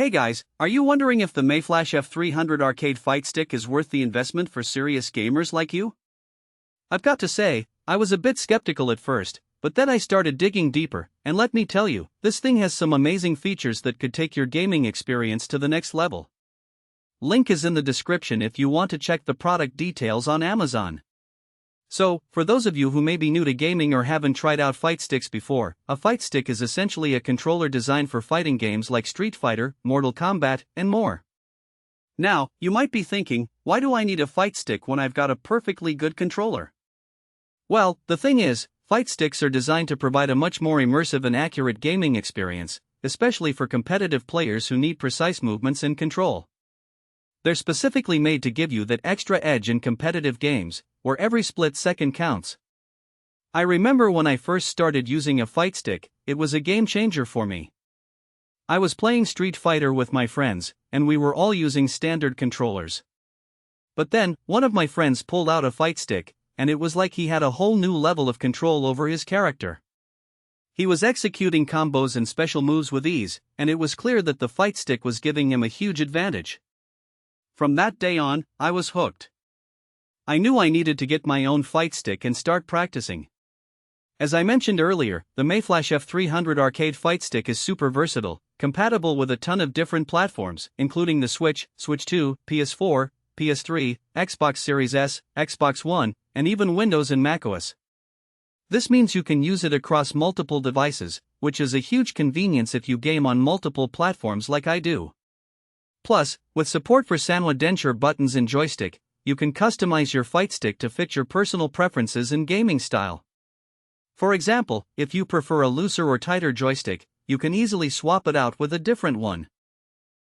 Hey guys, are you wondering if the MAYFLASH F300 arcade fight stick is worth the investment for serious gamers like you? I've got to say, I was a bit skeptical at first, but then I started digging deeper, and let me tell you, this thing has some amazing features that could take your gaming experience to the next level. Link is in the description if you want to check the product details on Amazon. So, for those of you who may be new to gaming or haven't tried out fight sticks before, a fight stick is essentially a controller designed for fighting games like Street Fighter, Mortal Kombat, and more. Now, you might be thinking, why do I need a fight stick when I've got a perfectly good controller? Well, the thing is, fight sticks are designed to provide a much more immersive and accurate gaming experience, especially for competitive players who need precise movements and control. They're specifically made to give you that extra edge in competitive games, where every split second counts. I remember when I first started using a fight stick, it was a game changer for me. I was playing Street Fighter with my friends, and we were all using standard controllers. But then, one of my friends pulled out a fight stick, and it was like he had a whole new level of control over his character. He was executing combos and special moves with ease, and it was clear that the fight stick was giving him a huge advantage. From that day on, I was hooked. I knew I needed to get my own fight stick and start practicing. As I mentioned earlier, the MAYFLASH F300 arcade fight stick is super versatile, compatible with a ton of different platforms, including the Switch, Switch 2, PS4, PS3, Xbox Series S, Xbox One, and even Windows and macOS. This means you can use it across multiple devices, which is a huge convenience if you game on multiple platforms like I do. Plus, with support for Sanwa Denshi buttons and joystick, you can customize your fight stick to fit your personal preferences and gaming style. For example, if you prefer a looser or tighter joystick, you can easily swap it out with a different one.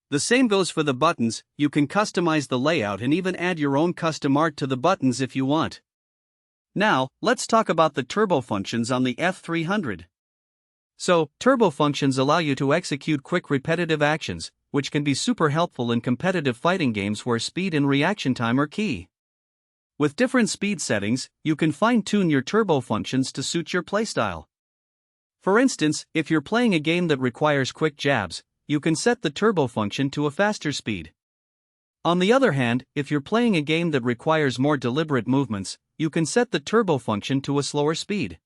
The same goes for the buttons, you can customize the layout and even add your own custom art to the buttons if you want. Now, let's talk about the turbo functions on the F300. So, turbo functions allow you to execute quick repetitive actions, which can be super helpful in competitive fighting games where speed and reaction time are key. With different speed settings, you can fine-tune your turbo functions to suit your playstyle. For instance, if you're playing a game that requires quick jabs, you can set the turbo function to a faster speed. On the other hand, if you're playing a game that requires more deliberate movements, you can set the turbo function to a slower speed.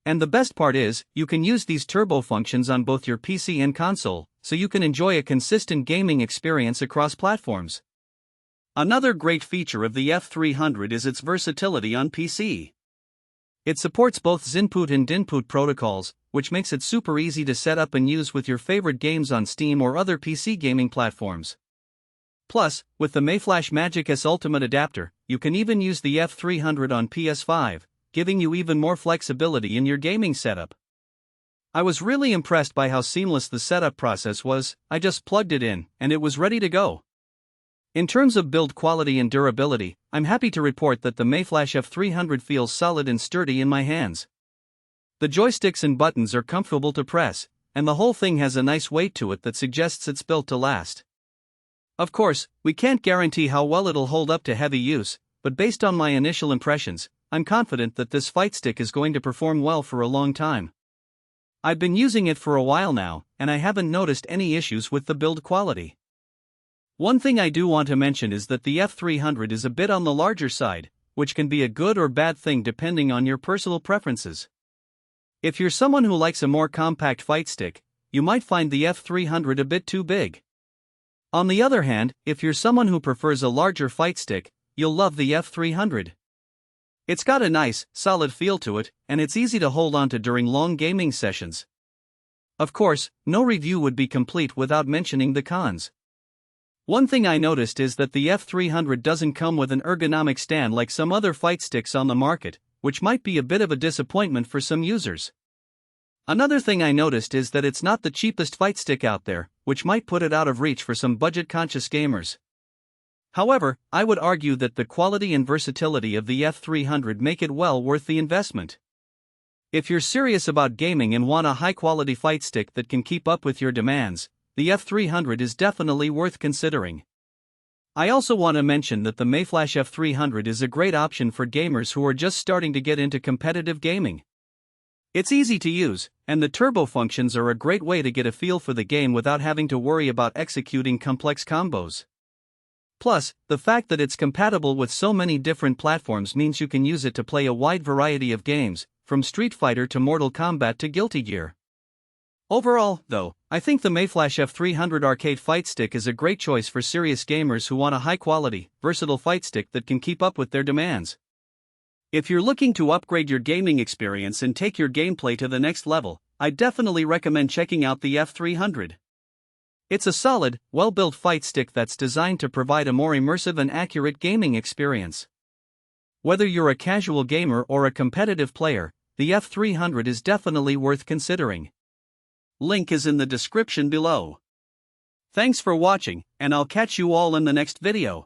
And the best part is, you can use these turbo functions on both your PC and console, so you can enjoy a consistent gaming experience across platforms. Another great feature of the F300 is its versatility on PC. It supports both Xinput and Dinput protocols, which makes it super easy to set up and use with your favorite games on Steam or other PC gaming platforms. Plus, with the MAYFLASH Magic S Ultimate adapter, you can even use the F300 on PS5, giving you even more flexibility in your gaming setup. I was really impressed by how seamless the setup process was. I just plugged it in, and it was ready to go. In terms of build quality and durability, I'm happy to report that the MAYFLASH F300 feels solid and sturdy in my hands. The joysticks and buttons are comfortable to press, and the whole thing has a nice weight to it that suggests it's built to last. Of course, we can't guarantee how well it'll hold up to heavy use, but based on my initial impressions, I'm confident that this fight stick is going to perform well for a long time. I've been using it for a while now, and I haven't noticed any issues with the build quality. One thing I do want to mention is that the F300 is a bit on the larger side, which can be a good or bad thing depending on your personal preferences. If you're someone who likes a more compact fight stick, you might find the F300 a bit too big. On the other hand, if you're someone who prefers a larger fight stick, you'll love the F300. It's got a nice, solid feel to it, and it's easy to hold onto during long gaming sessions. Of course, no review would be complete without mentioning the cons. One thing I noticed is that the F300 doesn't come with an ergonomic stand like some other fight sticks on the market, which might be a bit of a disappointment for some users. Another thing I noticed is that it's not the cheapest fight stick out there, which might put it out of reach for some budget-conscious gamers. However, I would argue that the quality and versatility of the F300 make it well worth the investment. If you're serious about gaming and want a high-quality fight stick that can keep up with your demands, the F300 is definitely worth considering. I also want to mention that the MAYFLASH F300 is a great option for gamers who are just starting to get into competitive gaming. It's easy to use, and the turbo functions are a great way to get a feel for the game without having to worry about executing complex combos. Plus, the fact that it's compatible with so many different platforms means you can use it to play a wide variety of games, from Street Fighter to Mortal Kombat to Guilty Gear. Overall, though, I think the MAYFLASH F300 arcade fight stick is a great choice for serious gamers who want a high-quality, versatile fight stick that can keep up with their demands. If you're looking to upgrade your gaming experience and take your gameplay to the next level, I definitely recommend checking out the F300. It's a solid, well-built fight stick that's designed to provide a more immersive and accurate gaming experience. Whether you're a casual gamer or a competitive player, the F300 is definitely worth considering. Link is in the description below. Thanks for watching, and I'll catch you all in the next video.